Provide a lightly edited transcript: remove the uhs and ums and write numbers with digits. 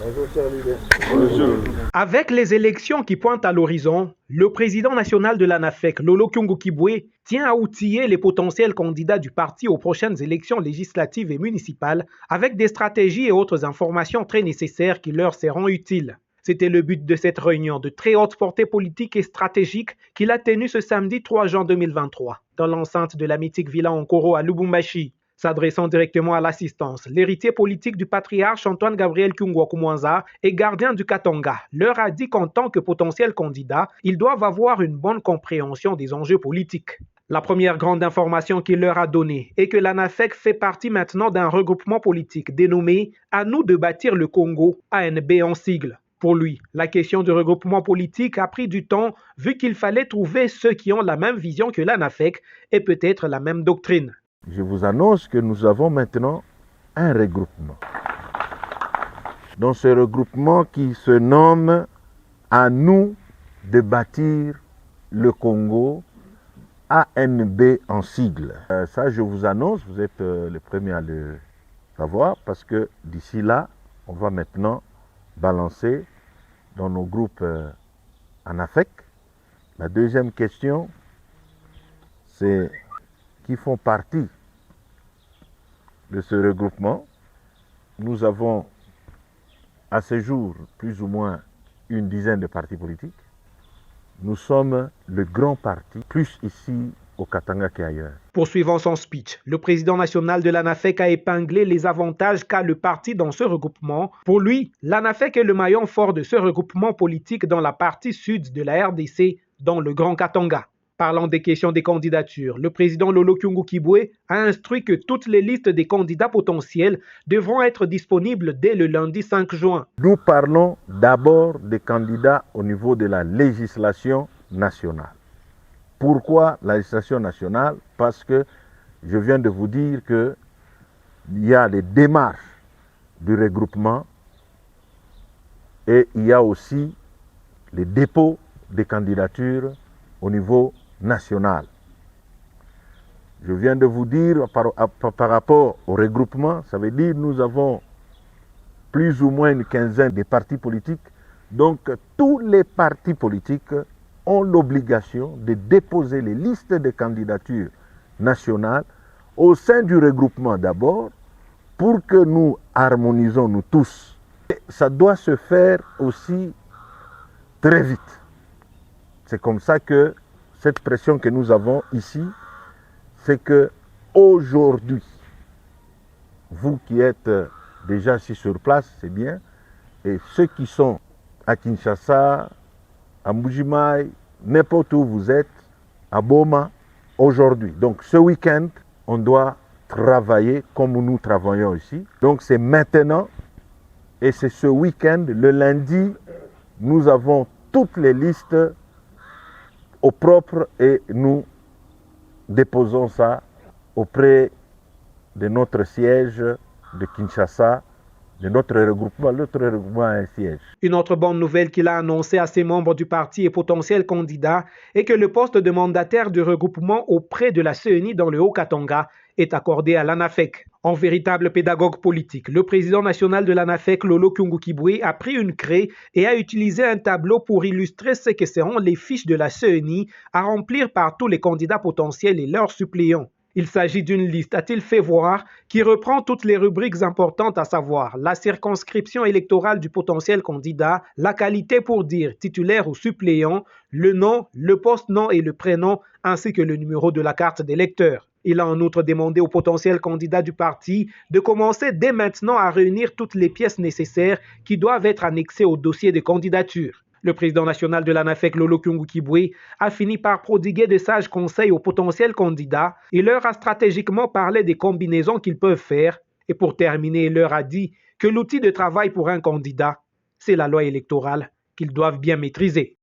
Bonjour, cher leader. Bonjour. Avec les élections qui pointent à l'horizon, le président national de l'ANAFEC, Lolo Kyungukibwe, tient à outiller les potentiels candidats du parti aux prochaines élections législatives et municipales avec des stratégies et autres informations très nécessaires qui leur seront utiles. C'était le but de cette réunion de très haute portée politique et stratégique qu'il a tenue ce samedi 3 juin 2023 dans l'enceinte de la mythique Villa Ankoro à Lubumbashi. S'adressant directement à l'assistance, l'héritier politique du patriarche Antoine Gabriel Kyungwa-Kumwanza et gardien du Katanga leur a dit qu'en tant que potentiel candidat, ils doivent avoir une bonne compréhension des enjeux politiques. La première grande information qu'il leur a donnée est que l'ANAFEC fait partie maintenant d'un regroupement politique dénommé « À nous de bâtir le Congo », ANB en sigle. Pour lui, la question du regroupement politique a pris du temps vu qu'il fallait trouver ceux qui ont la même vision que l'ANAFEC et peut-être la même doctrine. Je vous annonce que nous avons maintenant un regroupement. Dans ce regroupement qui se nomme « À nous de bâtir le Congo », ANB en sigle. Ça, je vous annonce, vous êtes les premiers à le savoir, parce que d'ici là, on va maintenant balancer dans nos groupes ANAFEC. La deuxième question, c'est qui font partie de ce regroupement. Nous avons à ce jour plus ou moins une dizaine de partis politiques. Nous sommes le grand parti, plus ici au Katanga qu'ailleurs. Poursuivant son speech, le président national de l'ANAFEC a épinglé les avantages qu'a le parti dans ce regroupement. Pour lui, l'ANAFEC est le maillon fort de ce regroupement politique dans la partie sud de la RDC, dans le Grand Katanga. Parlant des questions des candidatures, le président Lolo Kyungukibwe a instruit que toutes les listes des candidats potentiels devront être disponibles dès le lundi 5 juin. Nous parlons d'abord des candidats au niveau de la législation nationale. Pourquoi la législation nationale? Parce que je viens de vous dire qu'il y a les démarches du regroupement et il y a aussi les dépôts des candidatures au niveau national. Je viens de vous dire par rapport au regroupement, ça veut dire que nous avons plus ou moins une quinzaine de partis politiques. Donc tous les partis politiques ont l'obligation de déposer les listes de candidatures nationales au sein du regroupement d'abord pour que nous harmonisons nous tous. Et ça doit se faire aussi très vite. C'est comme ça que cette pression que nous avons ici, c'est que aujourd'hui, vous qui êtes déjà ici sur place, c'est bien, et ceux qui sont à Kinshasa, à Mbujimaï, n'importe où vous êtes, à Boma, aujourd'hui. Donc ce week-end, on doit travailler comme nous travaillons ici. Donc c'est maintenant, et c'est ce week-end, le lundi, nous avons toutes les listes au propre et nous déposons ça auprès de notre siège de Kinshasa, de notre regroupement. L'autre regroupement a un siège. Une autre bonne nouvelle qu'il a annoncée à ses membres du parti et potentiels candidats est que le poste de mandataire du regroupement auprès de la CENI dans le Haut-Katanga est accordé à l'ANAFEC. En véritable pédagogue politique, le président national de l'ANAFEC, Lolo Kyungukibwe, a pris une craie et a utilisé un tableau pour illustrer ce que seront les fiches de la CENI à remplir par tous les candidats potentiels et leurs suppléants. Il s'agit d'une liste, a-t-il fait voir, qui reprend toutes les rubriques importantes, à savoir la circonscription électorale du potentiel candidat, la qualité pour dire titulaire ou suppléant, le nom, le poste-nom et le prénom, ainsi que le numéro de la carte d'électeur. Il a en outre demandé aux potentiels candidats du parti de commencer dès maintenant à réunir toutes les pièces nécessaires qui doivent être annexées au dossier de candidature. Le président national de l'ANAFEC, Lolo Kyungukibwe, a fini par prodiguer de sages conseils aux potentiels candidats et leur a stratégiquement parlé des combinaisons qu'ils peuvent faire. Et pour terminer, il leur a dit que l'outil de travail pour un candidat, c'est la loi électorale qu'ils doivent bien maîtriser.